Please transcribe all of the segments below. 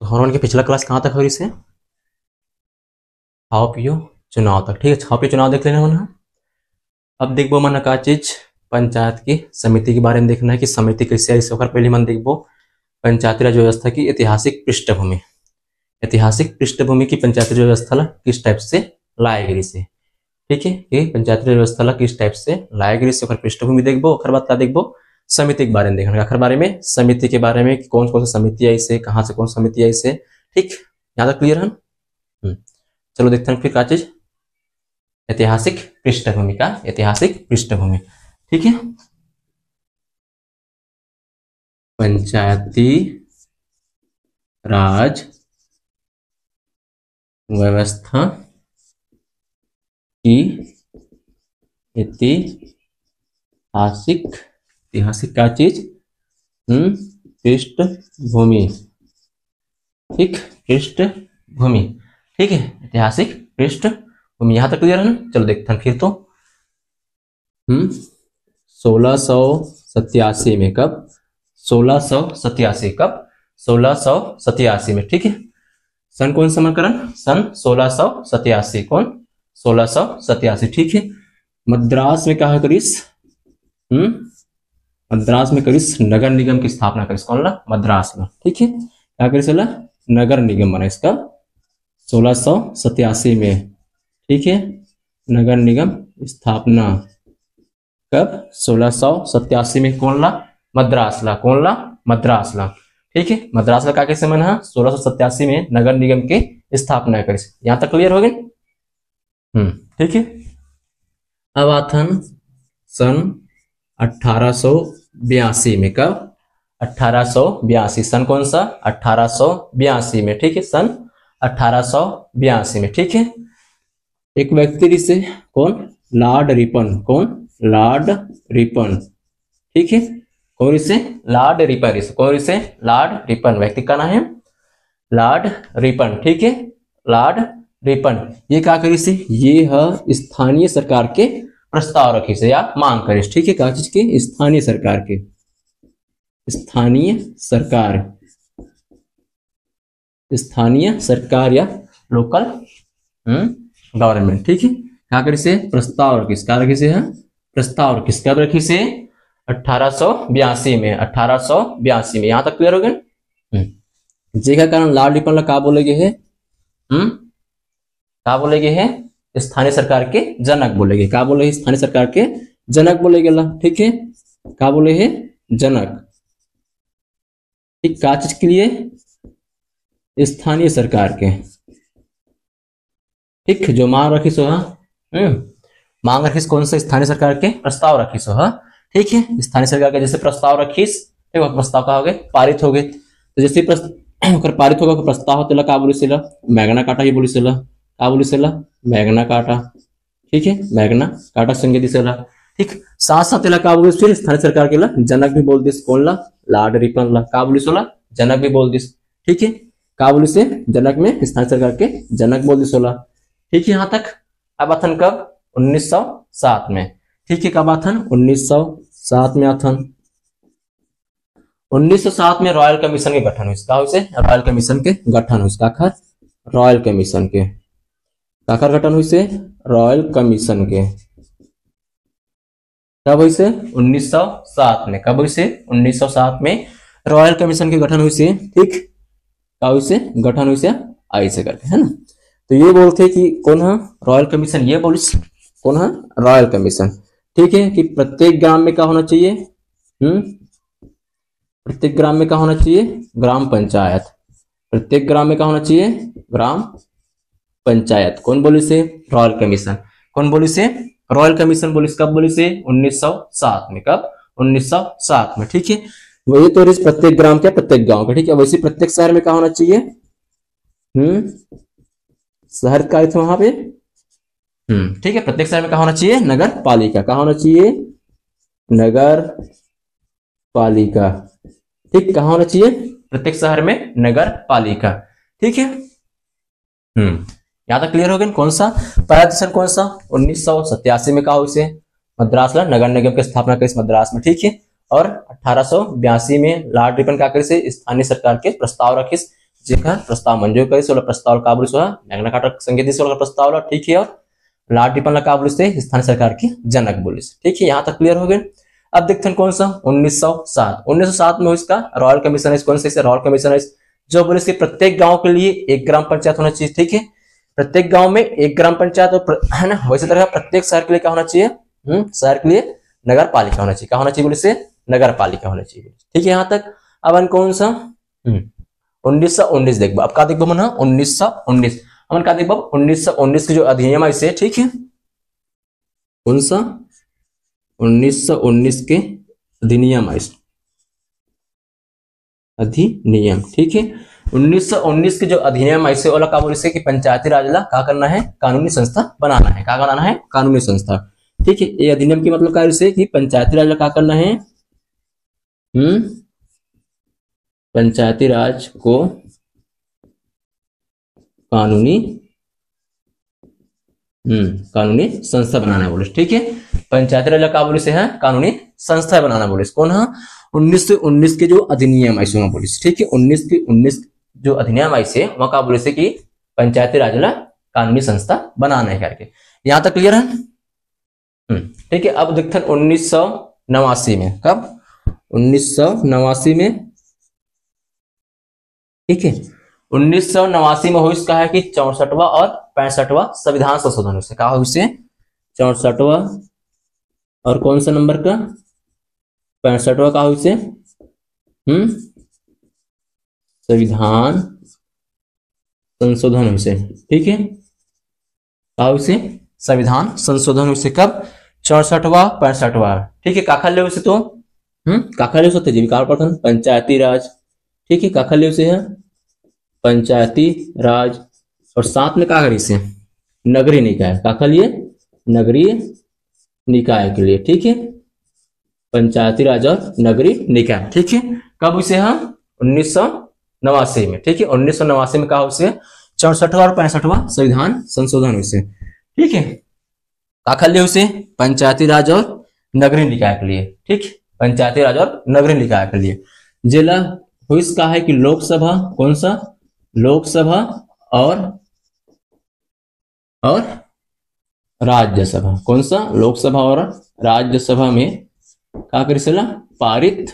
तो हमारे के पिछला क्लास कहाँ तक हो इसे खाओ पियो चुनाव तक। ठीक है, खाओ पियो चुनाव देख लेना होना। अब देखो मन का चीज पंचायत की समिति के बारे में देखना है कि समिति कैसे आई से पहले मन देखो पंचायती राज व्यवस्था की ऐतिहासिक पृष्ठभूमि। ऐतिहासिक पृष्ठभूमि की पंचायती राज व्यवस्था किस टाइप से लाया गई से। ठीक है, कि पंचायती राज व्यवस्था किस टाइप से लाया गई से पृष्ठभूमि देखो। अखर बात क्या देखो समिति के बारे में देखना। अखर बारे में समिति के बारे में कौन कौन सी समिति आई से, कहाँ से कौन समिति आई से। ठीक, यहाँ तक क्लियर है। चलो देखते हैं फिर क्या चीज ऐतिहासिक पृष्ठभूमि का ऐतिहासिक पृष्ठभूमि। ठीक है, पंचायती राज व्यवस्था की ऐतिहासिक क्या चीज पृष्ठभूमि। ठीक, पृष्ठभूमि। ठीक है, ऐतिहासिक पृष्ठभूमि यहां तक क्लियर है ना। चलो देखते हैं फिर तो 1687 में कब 1687 में। ठीक है, सन कौन सा मकरण सन 1687 कौन 1687। ठीक है, मद्रास में कहा करिस मद्रास में करिस नगर निगम की स्थापना करिस कौन ला मद्रास में। ठीक है, क्या करिस नगर निगम बना इसका 1687 में। ठीक है, नगर निगम स्थापना कब 1687 में कौन ला मद्रास ला। ठीक है, मद्रास का कैसे मन है 1687 में नगर निगम के स्थापना करी। यहां तक क्लियर हो गए। ठीक है, अब आथन सन 1882 में कब 1882 सन कौन सा 1882 में। ठीक है, सन 1882 में। ठीक है, एक व्यक्ति से कौन लॉर्ड रिपन ठीक है, कौन इसे लॉर्ड रिपन व्यक्ति का नाम है लॉर्ड रिपन। ठीक है, लॉर्ड रिपन ये क्या करी से ये है स्थानीय सरकार के प्रस्ताव रखी से या मांग करे। ठीक है, क्या चीज के स्थानीय सरकार या लोकल गवर्नमेंट। ठीक है, क्या करी से प्रस्ताव रखी क्या रखी से है प्रस्ताव रखी कब रखी से 1882 में। 1882 में यहां तक क्लियर हो गए। जे का कारण लॉर्ड रिपन का बोलेगे है क्या बोलेगे है स्थानीय सरकार के जनक बोलेगे। क्या बोले स्थानीय सरकार के जनक बोलेगे ला। ठीक है, क्या बोले है जनक। ठीक, क्या चीज के लिए स्थानीय सरकार के। ठीक, जो मांग रखी सो मांग रखीस कौन सा स्थानीय सरकार के प्रस्ताव रखीस हो। ठीक है, स्थानीय सरकार के जैसे प्रस्ताव रखीस प्रस्ताव का हो गए पारित हो गए। तो जैसे पारित होगा प्रस्ताव होते का बोली मैग्ना कार्टा ही बोली का बोली मैग्ना कार्टा। ठीक है, मैग्ना कार्टा संज्ञा दिसेला। ठीक, साथ साथ का बोली फिर स्थानीय सरकार के ला जनक भी बोल दिस कौन ला लॉर्ड रिपन ला का बोली सोला जनक भी बोल दिस। ठीक है, का बोली से जनक में स्थानीय सरकार के जनक बोल दिस होला। ठीक है, यहां तक। अब अथन कब 1907 में। ठीक है, कब अथन 1907 में अथन 1907 में रॉयल कमीशन के गठन हुई। रॉयल कमीशन के गठन हुई रॉयल कमीशन के काखर गठन हुई से रॉयल कमीशन के कब हुई से 1907 में। कब हुई से 1907 में रॉयल कमीशन के गठन हुई से। ठीक, क्या हुई से गठन हुई से आई से करके है ना। तो ये बोलते कि कौन है रॉयल कमीशन ये बोलिस कौन है रॉयल कमीशन। ठीक है, कि प्रत्येक ग्राम में क्या होना चाहिए प्रत्येक ग्राम में क्या होना चाहिए ग्राम पंचायत। प्रत्येक ग्राम में क्या होना चाहिए ग्राम पंचायत। कौन बोली से रॉयल कमीशन। कौन बोली से रॉयल कमीशन बोली कब बोली से 1907 में। कब 1907 में। ठीक है, वही तो प्रत्येक ग्राम क्या प्रत्येक गांव का। ठीक है, वैसे प्रत्येक शहर में क्या होना चाहिए शहर का वहां पे ठीक है, प्रत्येक शहर में क्या होना चाहिए नगर पालिका। क्या होना चाहिए नगर पालिका। ठीक, कहाँ होना चाहिए प्रत्येक शहर में नगर पालिका। ठीक है, यहां तक क्लियर हो गया। कौन सा पहला सेशन कौन सा 1987 में कहा उसे मद्रास ला नगर निगम की स्थापना करी मद्रास में। ठीक है, और 1882 में लॉर्ड रिपन क्या करी से स्थानीय सरकार के प्रस्ताव रखी जेकर प्रस्ताव मंजूर करिस ओला प्रस्ताव का बोलिस मैग्ना कार्टा संज्ञा दिस ओला प्रस्ताव ला, ठीक है। और लॉर्ड रिपन ला का बोलिस स्थानीय सरकार के जनक बोलिस, ठीक है। यहाँ तक क्लियर हो गए। अब देखते हैं कौन सा 1907 में इसका रॉयल कमीशन, कौन सा रॉयल कमीशन जो बोले प्रत्येक गांव के लिए एक ग्राम पंचायत होना चाहिए, ठीक है। प्रत्येक गांव में एक ग्राम पंचायत है ना, वैसे तरह प्रत्येक शहर के लिए क्या होना चाहिए, शहर के लिए नगर पालिका होना चाहिए। क्या होना चाहिए बोले से नगर पालिका होना चाहिए, ठीक है। यहाँ तक अब कौन सा 1919 देखो, अब का देखो मन 1919 अपन का देखो 1919 के जो अधिनियम ऐसे, ठीक है। कौन सा 1919 के अधिनियम ऐसे, अधिनियम, ठीक है। 1919 के जो अधिनियम ऐसे वाला का बोले से कि पंचायती राज ला का करना है, कानूनी संस्था बनाना है। क्या बनाना है, कानूनी संस्था, ठीक है। ये अधिनियम की मतलब क्या है कि पंचायती राज ला का करना है, पंचायती राज को कानूनी कानूनी संस्था बनाना बोले, ठीक है। पंचायती राज का बोले से है कानूनी संस्था बनाना बोले, कौन है 1919 के जो अधिनियम ऐसे वहां बोले, ठीक है। 19 जो अधिनियम ऐसे वहां का बोले से कि पंचायती राज ला कानूनी संस्था बनाना है करके। यहां तक क्लियर है, ठीक है। अब देखते हैं 1989 में, कब 1989 में, ठीक है। 1989 में हो इसका है कि 64वां और 65वां संविधान संशोधन से कहा हो इसे 64वां और कौन सा नंबर का 65वां कहा हो इसे संविधान संशोधन से, ठीक है। कहा हो इसे संविधान संशोधन से कब 64वां 65वां, ठीक है। काखा ले उसे तो काखा ले सकते जीविका प्रथम पंचायती राज, ठीक है। काखा ले उसे है पंचायती राज और साथ में कहा से नगरीय निकाय, काखा लिए नगरीय निकाय के लिए, ठीक है। पंचायती राज और नगरीय निकाय, ठीक है। कब उसे हम 1989 में, ठीक है। 1989 में कहा उसे 64वां और 65वां संविधान संशोधन उसे, ठीक है। काखा लिए उसे पंचायती राज और नगरीय निकाय के लिए, ठीक। पंचायती राज और नगरीय निकाय के लिए जिला हुई का है कि लोकसभा, कौन सा लोकसभा और राज्यसभा, कौन सा लोकसभा और राज्यसभा में क्या करी पारित,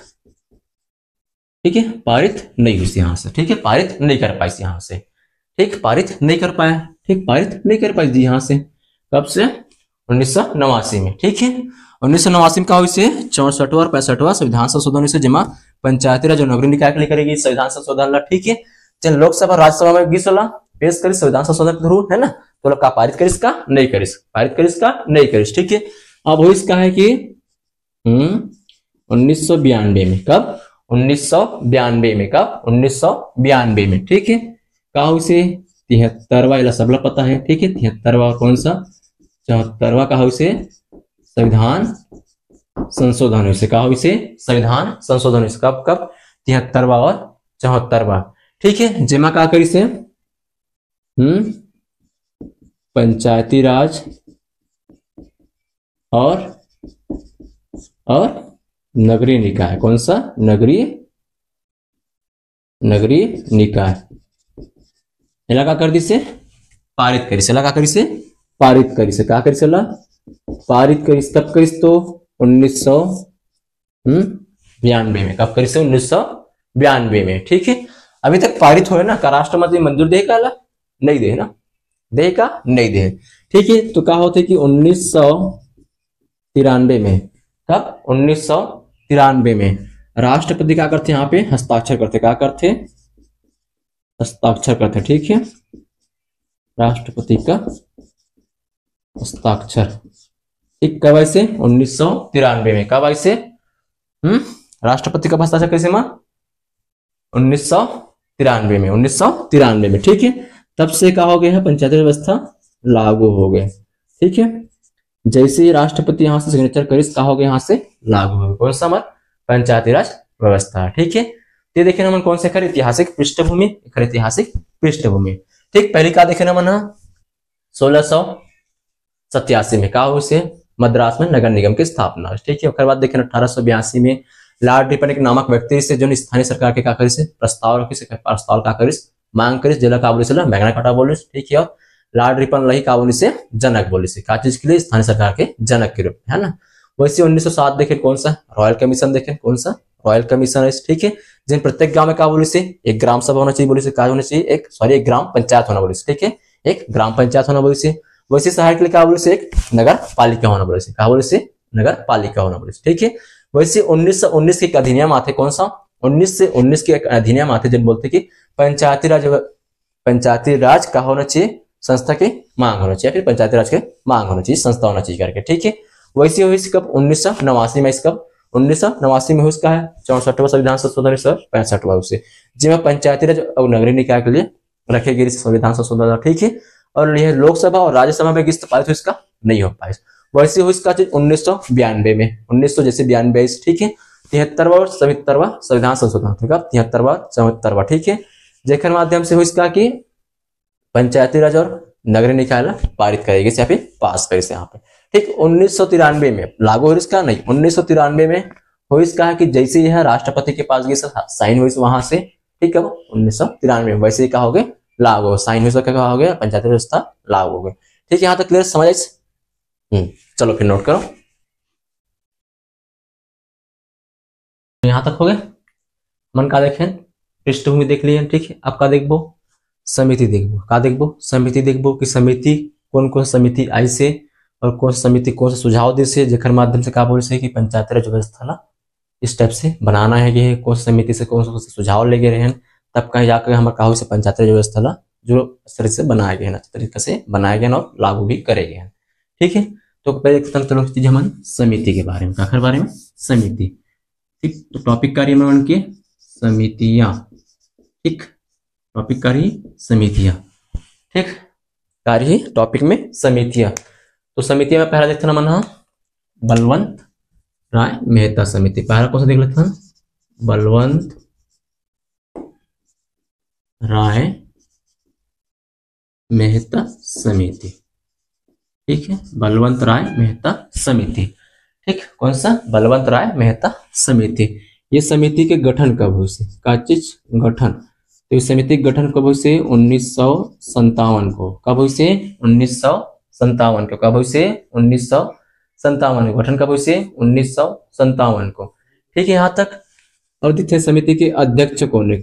ठीक है। पारित नहीं हुई यहां से, ठीक है। पारित नहीं कर पाई यहां से, ठीक। पारित नहीं कर पाया, ठीक। पारित नहीं कर पाई यहां से कब से 1989 में, ठीक है। 1989 में का हुई से 64वां और 65वां संविधान संशोधन से जमा पंचायती राज और नगरीय निकाय के लिए करेगी संविधान संशोधन ला, ठीक है। चल लोकसभा राज्यसभा में 20 पेश करी संविधान संशोधन के थ्रू, है ना। तो का पारित करिस का नहीं करिस, पारित करिस का नहीं करिस, ठीक है। अब हो इसका है कि 1992 में, कब 1992 में, कब 1992 में, ठीक है। का उसे 73वां इला सबला पता है, ठीक है। 73वां कौन सा 74वां कहा उसे संविधान संशोधन से, कहा उसे संविधान संशोधन से कब कब 73वां और 74वां, ठीक है। जेमा का करी से पंचायती राज और नगरीय निकाय, कौन सा नगरीय निकाय इलाका कर दी से पारित करी से, इलाका करी से पारित करी से, क्या करी से पारित करी तब करी तो 1992 में, कब करी से 1992 में, ठीक है। अभी तक पारित हो ना का राष्ट्रपति मंजूर देगा नहीं दे ना, देगा नहीं दे, ठीक है। तो क्या होते कि 1993 में, कब 1993 में राष्ट्रपति क्या करते यहाँ पे हस्ताक्षर करते, क्या करते हस्ताक्षर करते, ठीक है। राष्ट्रपति का हस्ताक्षर, ठीक। कब ऐसे 1993 में, कब ऐसे राष्ट्रपति का हस्ताक्षर कैसे मां 1993 में, 1993 में, ठीक है। तब से क्या हो गया है पंचायती व्यवस्था लागू हो गए, ठीक है। जैसे राष्ट्रपति यहां से सिग्नेचर करिस का हो गया, यहां से लागू हो गया कौन सा हमारा पंचायती राज व्यवस्था, ठीक है। ये देखे ना मन कौन से कर ऐतिहासिक पृष्ठभूमि, ऐतिहासिक पृष्ठभूमि, ठीक। पहले क्या देखे ना मन 1687 में का हो से मद्रास में नगर निगम की स्थापना, ठीक है। उसके बाद देखे 1882 में लॉर्ड रिपन एक नामक व्यक्ति से जो स्थानीय सरकार के का करी से प्रस्ताव रखी से, प्रस्ताव का करिस मांग करिस जेला का बोली से मैग्ना कार्टा बोली, ठीक है। और लॉर्ड रिपन लही का बोली से जनक बोली से, का चीज के लिए, स्थानीय सरकार के जनक के रूप में, है ना। वैसे 1907 देखे कौन सा रॉयल कमीशन, देखे कौन सा रॉयल कमीशन है, ठीक है। जिन प्रत्येक गांव में क्या बोली से एक ग्राम सभा होना चाहिए बोली से, क्या होना चाहिए, एक ग्राम पंचायत होना बोली से, ठीक है, एक ग्राम पंचायत होना बोली से। वैसे शहर के लिए क्या बोली से एक नगर पालिका होना बोली से, क्या बोली से नगर पालिका होना बोली से, ठीक है। वैसे 1919 के एक अधिनियम आते, कौन सा 1919 के एक अधिनियम आते जब बोलते कि पंचायती राज का होना चाहिए संस्था की मांग होना चाहिए, फिर पंचायती राज के मांग होना चाहिए, संस्था होना चाहिए करके, ठीक है। वैसे हुई कब 1989 में, इसकब 1989 में हुई इसका है 64वां संविधान संशोधन 65वां उसे, जिसमें पंचायती राज और नगरीय निकाय के लिए रखे गए संविधान संशोधन, ठीक है। और यह लोकसभा और राज्यसभा में किस पारित हुई, इसका नहीं हो पाई। वैसे हुई इसका 1992 में, 1900 जैसे 92, ठीक है। 73वां और 77वां संविधान संशोधन, ठीक है, 73वां 77वां, ठीक है, जेकर माध्यम से हुई इसका कि पंचायती राज और नगरीय निकाय पारित करेगी, यहाँ पे पास करेगी यहाँ पे, ठीक। 1993 में लागू हो इसका नहीं, 1993 में हो इसका है कि जैसे यह राष्ट्रपति के पास गई साइन हुई वहां से, ठीक है, 1993 में वैसे ही क्या हो गए लागू हो, साइन हुई क्या हो गया, पंचायती व्यवस्था लागू हो गई, ठीक है। यहाँ तक क्लियर समझ आई। चलो फिर नोट करो, यहां तक हो गए। मन का देखें पृष्ठभूमि देख लिए, ठीक है। अब का देखबो समिति देखबो, का देखबो समिति देखबो कि समिति कौन कौन समिति आई से और कौन समिति कौन सा सुझाव दे से, जेकर माध्यम से का बोल से कि पंचायती राज व्यवस्था ला इस टाइप से बनाना है कि कौन समिति से कौन सा सुझाव ले गए हैं, तब कहीं जाकर हमारे कहा से पंचायती राज व्यवस्था ला जो तरह से बनाए गए हैं, अच्छे तरीके से बनाए गए और लागू भी करे गए हैं, ठीक है। तो पहले चलो चीज हम समिति के बारे में, आखिर बारे में समिति, ठीक। तो टॉपिक कार्य में उनके समितियां, ठीक, टॉपिक कार्य समितियां, ठीक, कार्य टॉपिक में समितियां। तो समितियां में पहला देखते ना मन बलवंत राय मेहता समिति, पहला कौन सा देख लेते हैं, बलवंत राय मेहता समिति, ठीक है, बलवंत राय मेहता समिति, ठीक। कौन सा बलवंत राय मेहता समिति। ये समिति के गठन कब हुई से, का चीज गठन, तो इस समिति के गठन कब हुई से 1957 को, कब हुई से 1957 को, कब हुई से 1957 को, गठन कब हुई से 1957 को, ठीक है। यहाँ तक और देखते समिति के अध्यक्ष कौन है,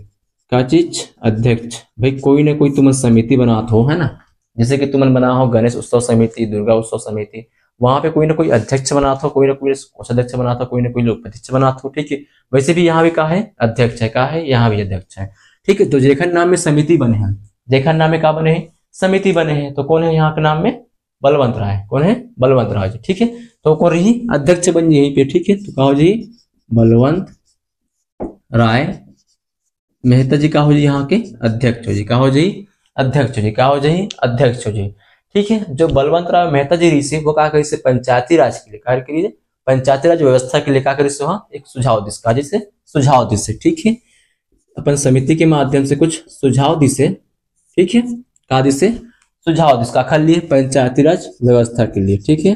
का चीज अध्यक्ष, भाई कोई ना कोई तुम समिति बनाते हो, है ना, जैसे कि तुम बना हो गणेश उत्सव समिति, दुर्गा उत्सव समिति, वहां पे कोई ना कोई अध्यक्ष बनाता हो, कोई ना कोई कोषाध्यक्ष बनाता हो, कोई ना कोई उपाध्यक्ष बनाता हो, ठीक है। वैसे भी यहाँ भी कहा है अध्यक्ष है, कहा है यहाँ भी अध्यक्ष है, ठीक है। तो जेखन नाम में समिति बने हैं, जेखन नाम में क्या बने हैं, समिति बने हैं, तो कौन है यहाँ के नाम में बलवंत राय, कौन है बलवंत राय जी, ठीक है। तो कौन रही अध्यक्ष बन यहीं पे, ठीक है। तो कहो जी बलवंत राय मेहता जी का हो जी यहाँ के अध्यक्ष हो जी, का हो जी अध्यक्ष हो जी, का हो जी अध्यक्ष हो जी, ठीक है। जो बलवंत राय मेहता जी ऋषि वो क्या करी पंचायती राज के लिए कार्य करिए, पंचायती राज व्यवस्था के लिए क्या करी वहाँ एक सुझाव दिस, का जैसे सुझाव दिसे, ठीक है। अपन समिति के माध्यम से कुछ सुझाव दिसे, ठीक है, का दिसे सुझाव दिस का लिए पंचायती राज व्यवस्था के लिए, ठीक है,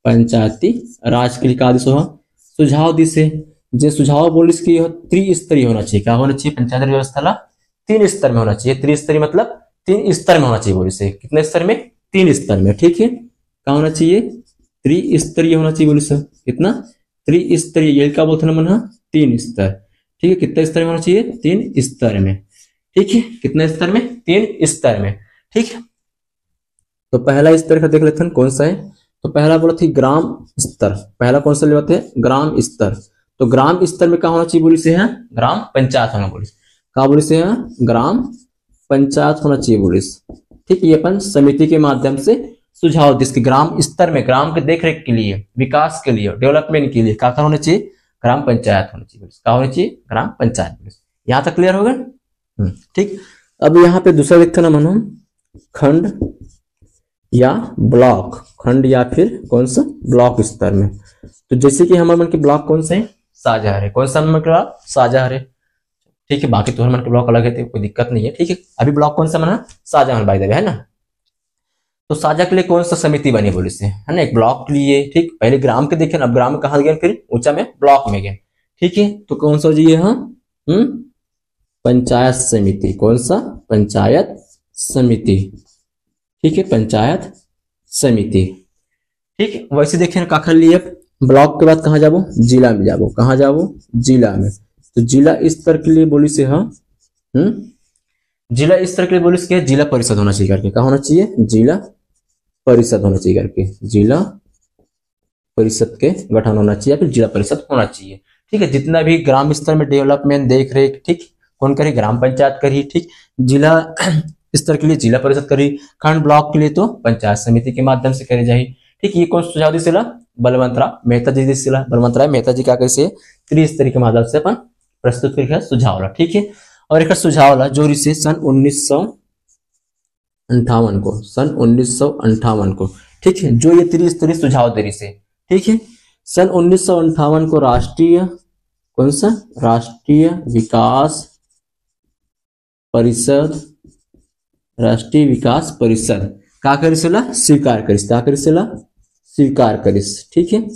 पंचायती राज के लिए का दिस सुझाव दिसे। जो सुझाव बोल इसकी त्रिस्तरीय होना चाहिए, क्या होना चाहिए पंचायती राज व्यवस्था ला 3 स्तर में होना चाहिए, त्रिस्तरीय मतलब 3 स्तर में होना चाहिए, बोली से कितने स्तर में 3 स्तर में, ठीक है। क्या होना चाहिए त्रिस्तरीय होना चाहिए, बोली से कितना त्रिस्तरीय, ये क्या बोलते हैं मन 3 स्तर, ठीक है। कितने स्तर में होना चाहिए 3 स्तर में, ठीक है, कितने स्तर में 3 स्तर में, ठीक है। तो पहला स्तर का देख लेते हैं कौन सा है, तो पहला बोला थी ग्राम स्तर, पहला कौन सा लेते हैं ग्राम स्तर। तो ग्राम स्तर में क्या होना चाहिए बोली से है ग्राम पंचायत होना, बोली क्या बोली से है ग्राम पंचायत होना चाहिए बोली, ठीक। ये अपन समिति के माध्यम से सुझाव जिसके ग्राम स्तर में ग्राम के देखरेख के लिए, विकास के लिए, डेवलपमेंट के लिए क्या होना चाहिए ग्राम पंचायत होना चाहिए, क्या होना चाहिए ग्राम पंचायत। यहाँ तक क्लियर होगा, ठीक। अब यहाँ पे दूसरा देखते ना मनो खंड या ब्लॉक, खंड या फिर कौन सा ब्लॉक स्तर में। तो जैसे कि हमारे मन के ब्लॉक कौन से हैं साझाहार है, कौन सा मन के ब्लॉक साझाहार है, ठीक है। बाकी तो मन के ब्लॉक अलग है तो कोई दिक्कत नहीं है, ठीक है। अभी ब्लॉक कौन सा बना साझाहार बाय द वे, है ना। तो साझा के लिए कौन सा समिति बनी बोली से, है ना, एक ब्लॉक के लिए, ठीक। पहले ग्राम के देखे, अब ग्राम में कहा गए, फिर ऊंचा में ब्लॉक में गए, ठीक है। तो कौन सा जी है पंचायत समिति। कौन सा? पंचायत समिति। ठीक है, पंचायत समिति। ठीक है, वैसे देखें का कर लिए ब्लॉक के बाद कहाँ जाबो? जिला में जाबो। कहाँ जाबो? जिला में। तो जिला स्तर के लिए बोली से हाँ, जिला स्तर के लिए बोली से जिला परिषद होना चाहिए करके। क्या होना चाहिए? जिला परिषद होना चाहिए करके। जिला परिषद के गठन होना चाहिए, फिर जिला परिषद होना चाहिए। ठीक है, जितना भी ग्राम स्तर में डेवलपमेंट देख रेख, ठीक, कौन करी? ग्राम पंचायत करी। ठीक, जिला स्तर के लिए जिला परिषद करी, खंड ब्लॉक के लिए तो पंचायत समिति के माध्यम से करी जाए। ठीक, ये कौन सुझाव दिला? बलवंतराव मेहता जी दिला। बलवंतराव मेहता जी क्या कैसे त्रिस्तरीय के माध्यम से अपन प्रस्तुत करके सुझाव ला। ठीक है, और एक सुझाव ला जो से सन 1958 को, सन 1958 को, ठीक है, जो ये त्रिस्तरीय सुझाव दे रही से। ठीक है, सन 1958 को राष्ट्रीय, कौन सा? राष्ट्रीय विकास परिषद, राष्ट्रीय विकास परिषद का करिसला? स्वीकार करिस। का करिसला? स्वीकार करिस। ठीक है,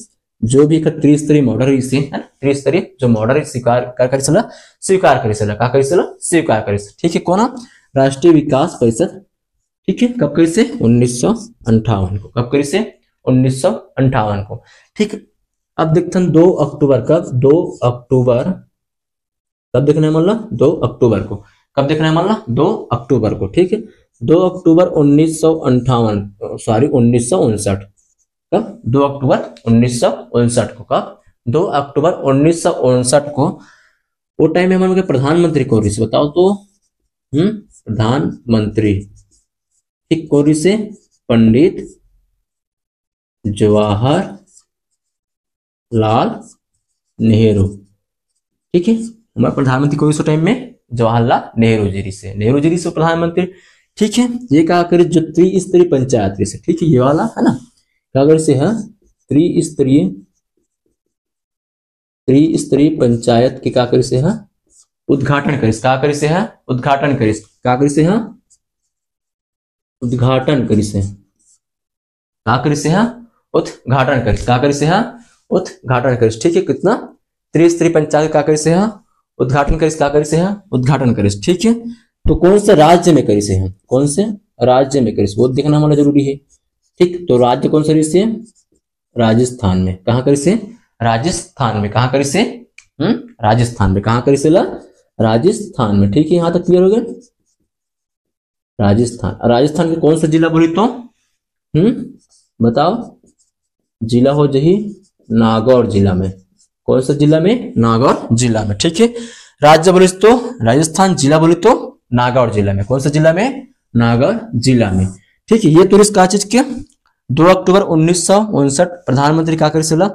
जो भी त्रिस्तरीय मॉडल से है, त्रिस्तरीय जो मॉडल स्वीकार कर करिसला, स्वीकार करिसला। का करिसला? स्वीकार करिस। ठीक है, कौन? राष्ट्रीय विकास परिषद। ठीक है, कब करी से? 1958 को। कब करी से? 1958 को। ठीक, अब देखते हैं 2 अक्टूबर। कब? 2 अक्टूबर। कब देखना है मान ला? 2 अक्टूबर को। कब देखना है मान ला? 2 अक्टूबर को। ठीक है, 2 अक्टूबर 1958, सॉरी 1959। कब? 2 अक्टूबर 1959 को। कब? 2 अक्टूबर 1959 को। वो टाइम में हमारे प्रधानमंत्री कौन से बताओ तो? प्रधानमंत्री, ठीक, कौन से? पंडित जवाहरलाल नेहरू। ठीक है, हमारे प्रधानमंत्री कौन से टाइम में? जवाहरलाल नेहरू जी से। नेहरू जी से प्रधानमंत्री। ठीक है, ये क्या करे? जो त्रिस्तरीय पंचायत से। ठीक है, ये वाला है ना, क्या करे से है? त्रिस्तरीय पंचायत के क्या करे से है? उद्घाटन करिस। क्या करे से है? उद्घाटन करिस। क्या करे से है? उद्घाटन करिस। क्या करे से है? उद्घाटन करिस। क्या करे से है? उद्घाटन करिस। ठीक है, कितना? त्रिस्तरीय पंचायत क्या करे से है? उद्घाटन करिस। क्या करे से है? उद्घाटन करिस। ठीक है, तो कौन से राज्य में करी से है? कौन से राज्य में करी से? वो देखना हमारा जरूरी है। ठीक, तो राज्य कौन सा करी से? राजस्थान में। कहाँ करी से? राजस्थान में। कहाँ करी से? राजस्थान में। कहाँ करी से? राजस्थान में। ठीक है, यहां तक क्लियर हो गया? राजस्थान। राजस्थान के कौन सा जिला बोली तो? बताओ। जिला हो जही नागौर जिला में। कौन सा जिला में? नागौर जिला में। ठीक है, राज्य बोले तो राजस्थान, जिला बोले तो नागौर जिला में। कौन सा जिला में? नागौर जिला में। ठीक है, ये तो इसका चीज क्या? 2 अक्टूबर 1959 प्रधानमंत्री का करिसला?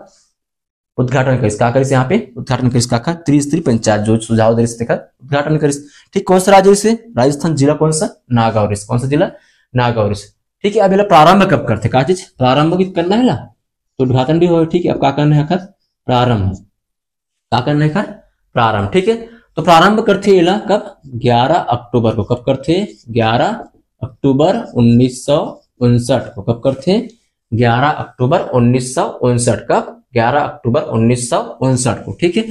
उद्घाटन करिस। का करिस? यहाँ पे उद्घाटन करिस। का त्रिस्तरीय पंचायत जो सुझाव दे देखा उद्घाटन करिस। ठीक, कौन सा राज्य से? राजस्थान, जिला कौन सा? नागौर। कौन सा जिला? नागौर। ठीक है, अब ये प्रारंभ कब करते? का चीज प्रारंभ की करना है ला, तो उद्घाटन भी हो। ठीक है, अब क्या करना है? खत प्रारंभ। क्या करना है? खत प्रारंभ। ठीक है, तो प्रारंभ करते इला कब? 11 अक्टूबर को। कब करते? 11 अक्टूबर 1959 को। कब करते? 11 अक्टूबर 1959। कब? 11 अक्टूबर 1959 को। ठीक है,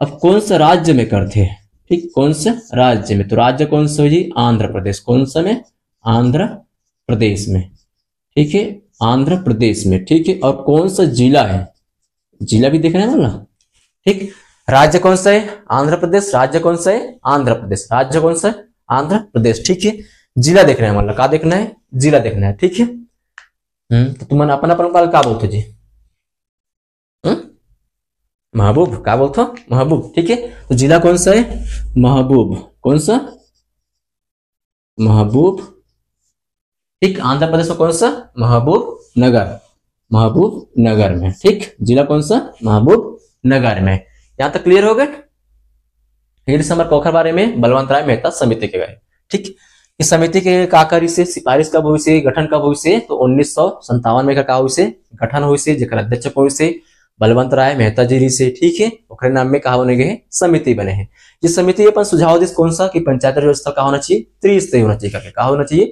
अब कौन सा राज्य में करते? ठीक, कौन सा राज्य में? तो राज्य कौन सा हो जी? आंध्र प्रदेश। कौन सा में? आंध्र प्रदेश में। ठीक है, आंध्र प्रदेश में। ठीक है, और कौन सा जिला है? जिला भी देखना है वाला। ठीक, राज्य कौन सा है? आंध्र प्रदेश। राज्य कौन सा है? आंध्र प्रदेश। राज्य कौन सा है? आंध्र प्रदेश। ठीक है, जिला देखना है मतलब। क्या देखना है? जिला देखना है। ठीक है, तो तुम अपन अपन काल क्या बोलते जी? महबूब। क्या बोलते? महबूब। ठीक है, तो जिला कौन सा है? महबूब। कौन सा? महबूब। ठीक, आंध्र प्रदेश में कौन सा? महबूब नगर। महबूब नगर में। ठीक, जिला कौन सा? महबूब नगर में। यहां तक क्लियर हो गए? दिसंबर पोखर बारे में बलवंतराय मेहता समिति के गए। ठीक, इस समिति के काकारी से सिफारिश कब हुई से? गठन कब हुई से? तो 1957 में का हुई से गठन हुई से, जेकर अध्यक्ष हुई से बलवंतराय मेहता जी से। ठीक है, ओखरे नाम में कहा बने गए? समिति बने हैं। ये समिति अपन सुझाव दिस कौन सा? कि पंचायत व्यवस्था का होना चाहिए? त्रिस्तरीय होना चाहिए करके। कहा होना चाहिए?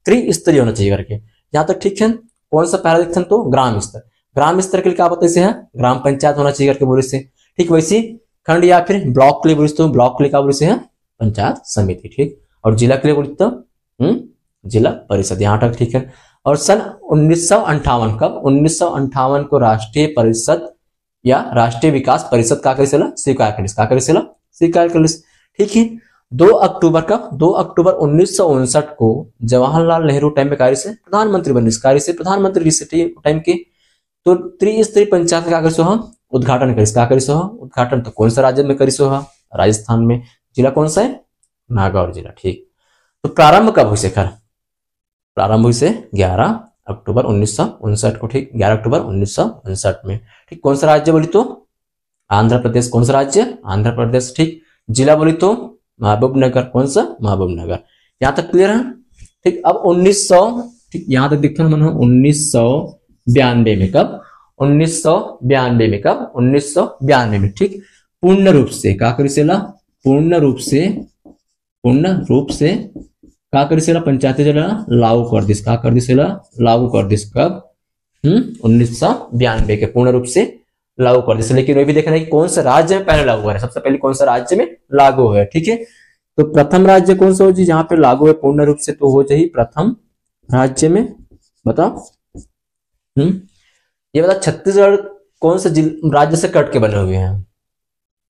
त्रिस्तरीय होना चाहिए करके। यहाँ तक ठीक है। कौन सा पहला देखते हैं तो ग्राम स्तर। ग्राम स्तर के लिए क्या बताते हैं? ग्राम पंचायत होना चाहिए करके बोले से। ठीक, वैसे खंड या फिर ब्लॉक के लिए बोले तो ब्लॉक के लिए क्या बोले से है? पंचायत समिति, ठीक। और जिला के लिए बोली तो जिला परिषद, यहाँ तक ठीक है। और सन 1958 कब 1958 को राष्ट्रीय परिषद या राष्ट्रीय विकास परिषद का करेला स्वीकार कर, ठीक है। 2 अक्टूबर का 2 अक्टूबर 1959 को जवाहरलाल नेहरू टाइम में कार्य से प्रधानमंत्री बने, कार्य से प्रधानमंत्री टाइम के तो त्रिस्तरीय पंचायत का उद्घाटन करी, उद्घाटन तो कौन सा राज्य में करी, राजस्थान में। जिला कौन सा है, नागौर जिला, ठीक। तो प्रारंभ कब हुई से, प्रारंभ हुई से 11 अक्टूबर 1959 को, ठीक। 11 अक्टूबर 1959 में, ठीक। कौन सा राज्य बोली तो आंध्र प्रदेश, कौन सा राज्य, आंध्र प्रदेश, ठीक। जिला बोली तो महबूबनगर, कौन सा, महबूबनगर। यहां तक क्लियर है, ठीक। अब 1900, ठीक, यहां तक दिखता है 1992 में, कब 1992 में, कब 1992 में, ठीक। पूर्ण रूप से का करिसेला, पूर्ण रूप से का करिसेला पंचायती जिला लागू कर दिस, का कर दिसेला लागू कर दिस, कब 1992 के पूर्ण रूप से लागू कर दिस। लेकिन ये भी देखना है कि कौन सा राज्य में पहले लागू है, सबसे पहले कौन सा राज्य में लागू है, ठीक है। तो प्रथम राज्य कौन सा हो जी जहां पे लागू है पूर्ण रूप से, तो हो जाए प्रथम राज्य में, बताओ। ये बता छत्तीसगढ़ कौन से राज्य से कट के बने हुए हैं,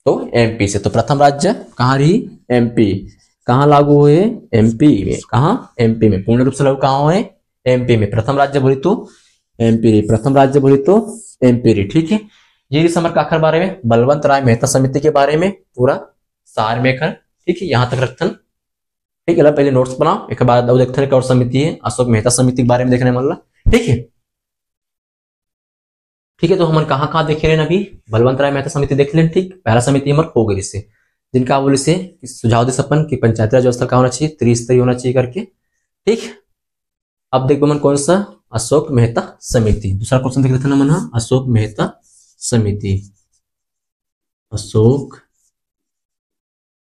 तो एमपी से। तो प्रथम राज्य कहाँ रही, एमपी। कहाँ लागू हुए, एमपी में। कहाँ, एमपी में। पूर्ण रूप से लागू कहाँ हुए, एमपी में। प्रथम राज्य बोली तो एमपी रही, प्रथम राज्य बोली तो एमपी रही, ठीक है। ये समर काखर बारे में, बलवंत राय मेहता समिति के बारे में पूरा सार में कर, ठीक है। यहां तक रखथन, ठीक है। पहले नोट्स बनाओ, एक बाद देखते हैं और समिति है अशोक मेहता समिति के बारे में देखने वाला, ठीक है। ठीक है, तो हम कहाँ देखे रहे अभी, बलवंत राय मेहता समिति देख लें, ठीक। पहला समिति हमारे हो गई इससे, जिनका बोले से सुझाव दे सपन की पंचायती राज व्यवस्था का होना चाहिए, त्रिस्तरीय होना चाहिए करके, ठीक। अब देखो मन कौन सा, अशोक मेहता समिति। दूसरा क्वेश्चन देख लेते हैं मन, अशोक मेहता समिति, अशोक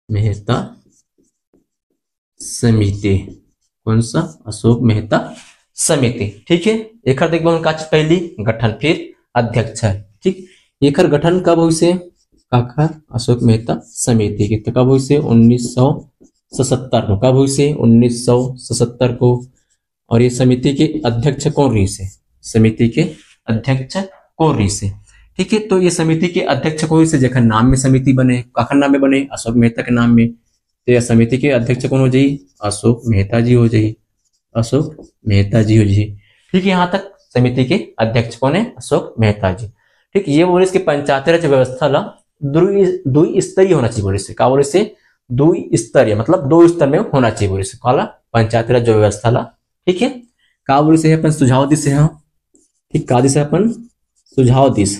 मेहता समिति, कौन सा, अशोक मेहता समिति, ठीक है। एक देख पहली गठन, फिर अध्यक्ष है, ठीक। एक गठन कब हुई से, काखर अशोक मेहता समिति की, तो कब हुई से 1977 को, कब हुई से 1977 को। और ये समिति के अध्यक्ष कौन रही से, समिति के अध्यक्ष कौन रही से, ठीक है। तो ये समिति के अध्यक्ष कौन से, जखन नाम में समिति बने, काखर नाम में बने, अशोक मेहता के नाम में, तो यह समिति के अध्यक्ष कौन हो जाए, अशोक मेहता जी हो जाए, अशोक मेहता जी हो जाए, ठीक है। यहाँ तक समिति के अध्यक्ष कौन है, अशोक मेहता जी, ठीक। ये बोले इसके पंचायती राज व्यवस्था ला द्विस्तरीय होना चाहिए, बोले से का, बोले से द्विस्तरीय मतलब 2 स्तर में होना चाहिए, बोले से काला पंचायती राज व्यवस्था ला, ठीक है। का बोले से अपन सुझाव दिस है, ठीक। का दिस है अपन सुझाव दिस,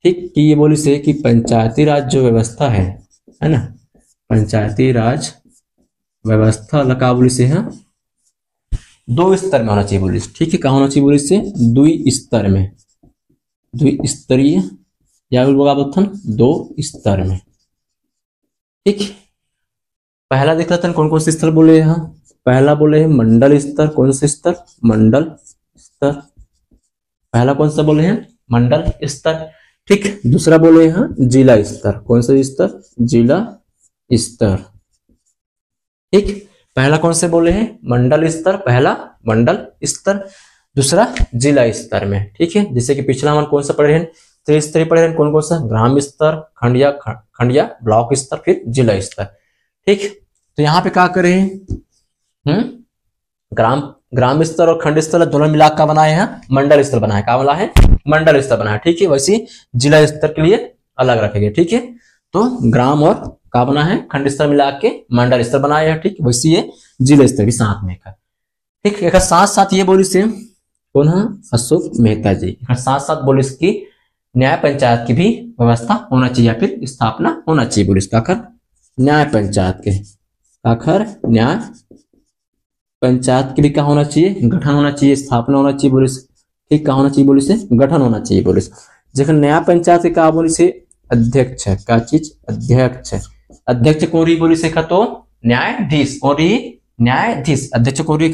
ठीक। कि ये बोले से कि पंचायती राज जो व्यवस्था है ना, पंचायती राज व्यवस्था ला का बोले से है 2 स्तर में होना चाहिए, बोले, ठीक है। कहा होना चाहिए, बोले से द्विस्तर में, द्विस्तरीय या 2 स्तर में, ठीक। पहला देख लेते हैं कौन कौन से स्तर बोले यहाँ। पहला बोले हैं मंडल स्तर, कौन सा स्तर, मंडल स्तर, पहला कौन सा बोले हैं, मंडल स्तर, ठीक। दूसरा बोले यहाँ जिला स्तर, कौन सा स्तर, जिला स्तर, ठीक। पहला कौन से बोले हैं, मंडल स्तर, पहला मंडल स्तर, दूसरा जिला स्तर में, ठीक है। जैसे कि पिछला हम कौन सा पढ़े हैं, त्रिस्तरीय पढ़े हैं, कौन कौन सा, ग्राम स्तर, खंडिया ब्लॉक स्तर, फिर जिला स्तर, ठीक। तो यहाँ पे क्या करें, ग्राम स्तर और खंड स्तर दोनों मिला का बनाए हैं मंडल स्तर बनाए, का बोला है, मंडल स्तर बनाया, ठीक है। वैसे जिला स्तर के लिए अलग रखेंगे, ठीक है। तो ग्राम और का बना है, खंड स्तर मिला के मंडल स्तर बनाया है, ठीक। वैसे ये जिला स्तर भी साथ में, ठीक। एक साथ साथ ये बोली से कौन है, अशोक मेहता जी, साथ साथ बोली इसकी न्याय पंचायत की भी व्यवस्था होना चाहिए या फिर स्थापना होना चाहिए, बोली काखर न्याय पंचायत के, काखर न्याय पंचायत के भी क्या होना चाहिए, गठन होना चाहिए, स्थापना होना चाहिए, बोली, ठीक। क्या होना चाहिए, बोली से गठन होना चाहिए, बोली। जखन न्याय पंचायत के कहा, बोली से अध्यक्ष, का चीज, अध्यक्ष, अध्यक्ष कौन रही, बोली से तो न्यायाधीश, कौन रही, न्यायाधीश, अध्यक्ष कौन रही,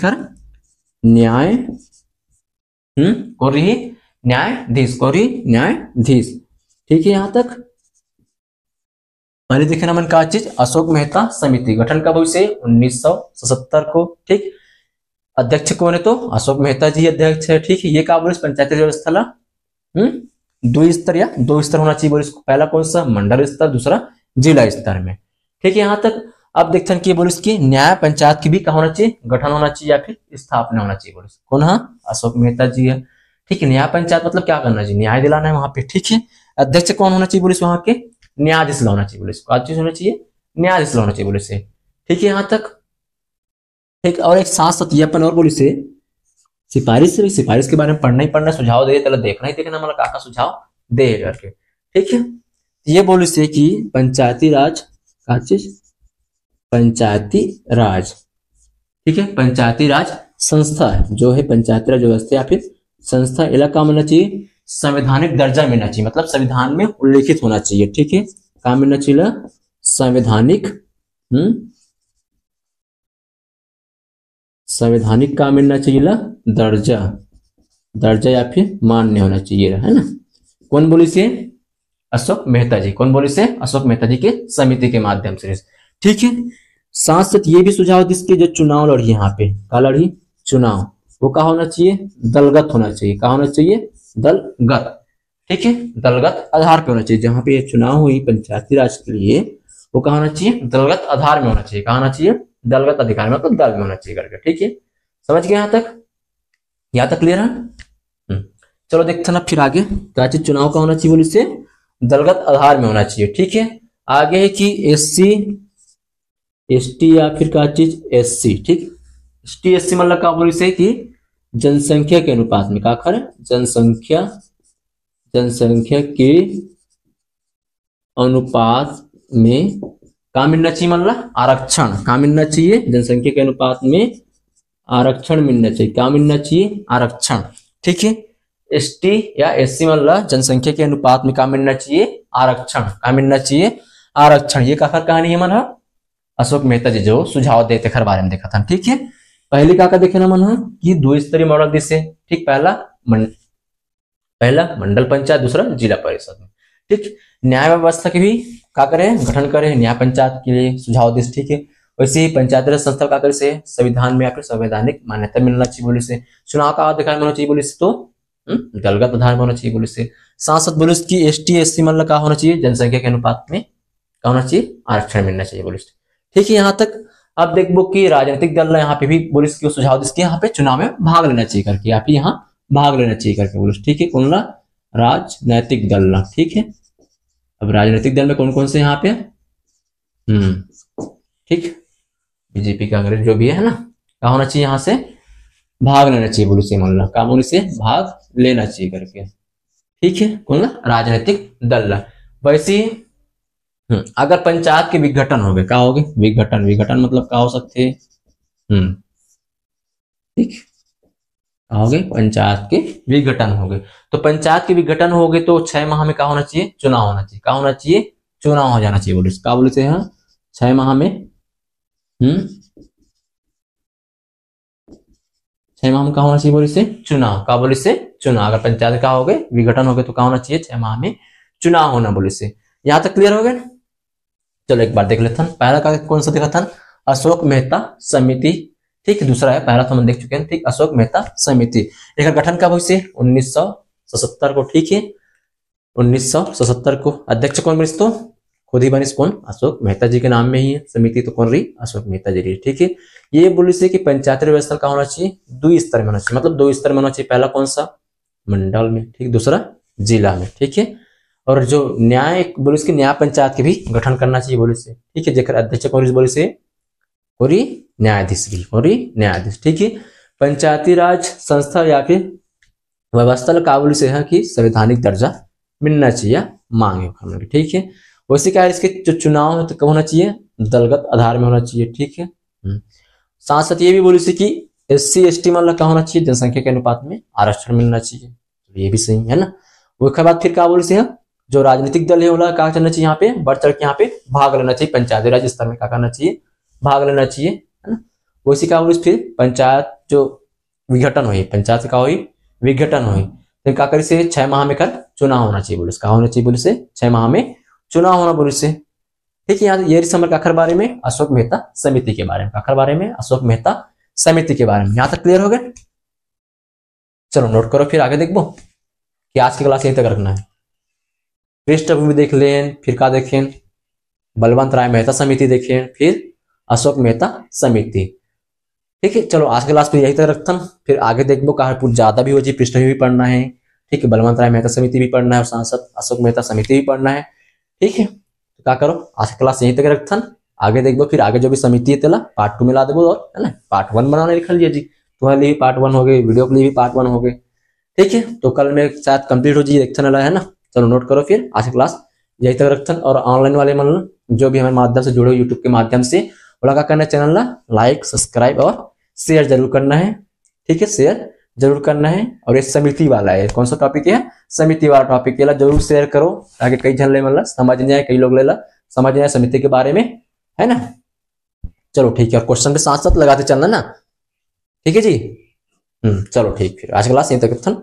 न्याय, कौन रही, न्यायाधीश, कौन रही, न्यायाधीश, ठीक है। यहां तक पहले देखे ना मन का चीज अशोक मेहता समिति गठन कब हुई से 1977 को। ठीक, अध्यक्ष कौन है तो अशोक मेहता जी अध्यक्ष है। ठीक है, ये क्या बोले पंचायती व्यवस्था ला द्विस्तर या दो स्तर होना चाहिए बोले इसको। पहला कौन सा मंडल स्तर, दूसरा जिला स्तर में। ठीक है, यहाँ तक अब देखते हैं कि बोले इसकी न्याय पंचायत की भी क्या होना चाहिए, गठन होना चाहिए या फिर स्थापना होना चाहिए बोले कौन, हाँ अशोक मेहता जी है। ठीक है, न्याय पंचायत मतलब क्या करना चाहिए, न्याय दिलाना है वहां पे। ठीक है, अध्यक्ष कौन होना चाहिए बोले वहां के, न्यायाधीश होना चाहिए बोले इसको, आज होना चाहिए न्यायाधीश होना चाहिए बोले से। ठीक है, यहाँ तक ठीक। और एक साथ साथ ये अपन और बोले से सिफारिश के बारे में पढ़ना ही पढ़ना, सुझाव दे चलो देखना ही देखना मतलब का सुझाव दे करके। ठीक है, ये बोले से कि पंचायती राज का चीज, पंचायती राज, ठीक है, पंचायती राज संस्था जो है, पंचायती राज व्यवस्था या फिर संस्था इलाका मिलना चाहिए, संवैधानिक दर्जा मिलना चाहिए, मतलब संविधान में उल्लेखित होना चाहिए। ठीक है, क्या मिलना चाहिए, संवैधानिक संवैधानिक का मिलना चाहिए दर्जा, दर्जा या फिर मान्य होना चाहिए, है ना। कौन बोली से, अशोक मेहता जी। कौन बोली से, अशोक मेहता जी के समिति के माध्यम से। ठीक है, साथ साथ ये भी सुझाव जिसके जो चुनाव लड़ी यहाँ पे, का लड़ी चुनाव, वो क्या होना चाहिए, दलगत होना चाहिए। क्या होना चाहिए, दलगत। ठीक है, दलगत आधार पे होना चाहिए। जहां पे ये चुनाव हुई पंचायती राज के लिए, वो क्या होना चाहिए, दलगत आधार में होना चाहिए। क्या होना चाहिए, दलगत अधिकार में, मतलब दल में होना चाहिए करके। ठीक है, समझ गए यहाँ तक क्लियर है। चलो देखते ना फिर आगे क्या चीज चुनाव का होना चाहिए बोली से, दलगत आधार में होना चाहिए। ठीक है, आगे है कि एससी एसटी या फिर क्या चीज एससी। ठीक, एसटी एससी मतलब क्या बोली से कि जनसंख्या के अनुपात में, क्या खर जनसंख्या के अनुपात में का मिलना चाहिए, मतलब आरक्षण का मिलना चाहिए, जनसंख्या के अनुपात में आरक्षण मिलना चाहिए। क्या मिलना चाहिए, आरक्षण। ठीक है, एसटी या एससी मतलब जनसंख्या के अनुपात में क्या मिलना चाहिए, आरक्षण। क्या मिलना चाहिए, आरक्षण। ये का कहानी है मन अशोक मेहता जी जो सुझाव देते खर बारे में देखा था। ठीक है, पहले का देखे ना मन कि दो स्तरीय मॉडल दिसे। ठीक, पहला मंडल पंचायत, दूसरा जिला परिषद में। ठीक, न्याय व्यवस्था की भी क्या करें, गठन करें न्याय पंचायत के लिए सुझाव दिस। ठीक है, वैसे ही पंचायती राज संस्था का करे से संविधान में या फिर संवैधानिक मान्यता मिलना चाहिए बोले से। चुनाव का अधिकार होना चाहिए बोले से तो दलगत आधार में होना चाहिए बोले से। साथ साथ बोले की एसटी एससी मतलब क्या होना चाहिए, जनसंख्या के अनुपात में क्या होना चाहिए, आरक्षण मिलना चाहिए बोले से। ठीक है, यहाँ तक अब देखो कि राजनीतिक दल यहाँ पे भी बोले सुझाव दिस यहाँ पे चुनाव में भाग लेना चाहिए करके, यहाँ पे यहाँ भाग लेना चाहिए करके बोले। ठीक है, कौन ला, राजनैतिक दल ला। ठीक है, अब राजनीतिक दल में कौन कौन से यहाँ पे ठीक, बीजेपी कांग्रेस जो भी है ना, क्या होना चाहिए, यहाँ से भाग लेना चाहिए बोले से, मतलब क्या बोले से भाग लेना चाहिए करके। ठीक है, कौन ला, राजनीतिक दल ला। वैसे अगर पंचायत के विघटन हो गए, क्या हो गए, विघटन मतलब क्या हो सकते, ठीक हो गए, पंचायत के विघटन हो गए। तो पंचायत के विघटन हो गए तो 6 माह में क्या होना चाहिए, चुनाव होना चाहिए। क्या होना चाहिए, चुनाव हो जाना चाहिए बोले। क्या बोले थे, 6 माह में 6 माह में क्या होना चाहिए बोले से, चुनाव। क्या बोले से, चुनाव। अगर पंचायत का हो गए विघटन हो गए तो क्या होना चाहिए, 6 माह में चुनाव होना बोले से। यहां तक क्लियर हो गया। चलो एक बार देख लेते हैं, पहला का कौन सा देखा था, अशोक मेहता समिति। ठीक, दूसरा है, पहला तो हम देख चुके हैं। ठीक, अशोक मेहता समिति, एक गठन कब हुई, 1977 को। ठीक है, 1977 को। अध्यक्ष कौन बनिस तो खुद ही बनिस, कौन, अशोक मेहता जी के नाम में ही है समिति, तो कौन रही, अशोक मेहता जी रही। ठीक है, ये बोली से कि पंचायती व्यवस्था का होना चाहिए, 2 स्तर में होना चाहिए, मतलब 2 स्तर में होना चाहिए। पहला कौन सा, मंडल में। ठीक, दूसरा जिला में। ठीक है, और जो न्याय बोले इसके न्याय पंचायत के भी गठन करना चाहिए बोले से। ठीक है, जेकर अध्यक्ष कौन बोले से, और न्यायाधीश भी, और न्यायाधीश। ठीक है, पंचायती राज संस्था या फिर व्यवस्था का बोले से है कि संवैधानिक दर्जा मिलना चाहिए, मांगे। ठीक है, वैसे क्या है, इसके जो चुनाव है तो कब होना चाहिए, दलगत आधार में होना चाहिए। ठीक है, साथ साथ ये भी बोले से कि एससी एसटी मतलब क्या होना चाहिए, जनसंख्या के अनुपात में आरक्षण मिलना चाहिए। तो ये भी सही है ना। उसके बाद फिर क्या बोले से है, जो राजनीतिक दल है वो क्या करना चाहिए, यहाँ पे बढ़ चढ़ के यहाँ पे भाग लेना चाहिए, पंचायती राज स्तर में क्या करना चाहिए, भाग लेना चाहिए, है ना। वैसे क्या बोले, फिर पंचायत जो विघटन हुई, पंचायत का हुई विघटन हुई, फिर क्या करी से 6 माह में कर चुनाव होना चाहिए बोले। क्या होना चाहिए बोले से, 6 माह में चुनाव होना बोले से। ठीक है, यहाँ ये समर काखर बारे में, अशोक मेहता समिति के बारे में, काखर बारे में, अशोक मेहता समिति के बारे में। यहां तक क्लियर हो गया? चलो नोट करो, फिर आगे देखो कि आज की क्लास यहीं तक रखना है। पृष्ठभूमि देख लें, फिर का देखें, बलवंत राय मेहता समिति देखें, फिर अशोक मेहता समिति। ठीक है, चलो आज की क्लास पे यही तक रखता, फिर आगे देखो कहा ज्यादा भी हो जाए, पृष्ठभूमि भी पढ़ना है। ठीक है, बलवंत राय मेहता समिति भी पढ़ना है और सांसद अशोक मेहता समिति भी पढ़ना है। ठीक है, तो क्या करो, आज की क्लास यहीं तक रखता, आगे देखो, फिर आगे जो भी समिति है तेला पार्ट 2 में ला देबो, और है ना पार्ट 1 बनाने लिख लीजिए जी, तुम्हारे लिए पार्ट 1 हो गए, वीडियो के लिए भी पार्ट 1 हो गए। ठीक है, तो कल में शायद कंप्लीट हो जाए देखने वाला है ना। चलो नोट करो, फिर आज की क्लास यही तक रखता, और ऑनलाइन वाले मन जो भी हमारे माध्यम से जुड़े हो यूट्यूब के माध्यम से, वो क्या करना है, चैनल ला लाइक सब्सक्राइब और शेयर जरूर करना है। ठीक है, शेयर जरूर करना है। और ये समिति वाला है, कौन सा टॉपिक है, समिति वाला टॉपिक है, जरूर शेयर करो ताकि कई जन ले मतलब समझ जाए, कई लोग ले समझ जाए समिति के बारे में, है ना। चलो ठीक है, और क्वेश्चन के साथ साथ लगाते चलना ना। ठीक है जी, चलो ठीक, फिर आज क्लास यहीं तक।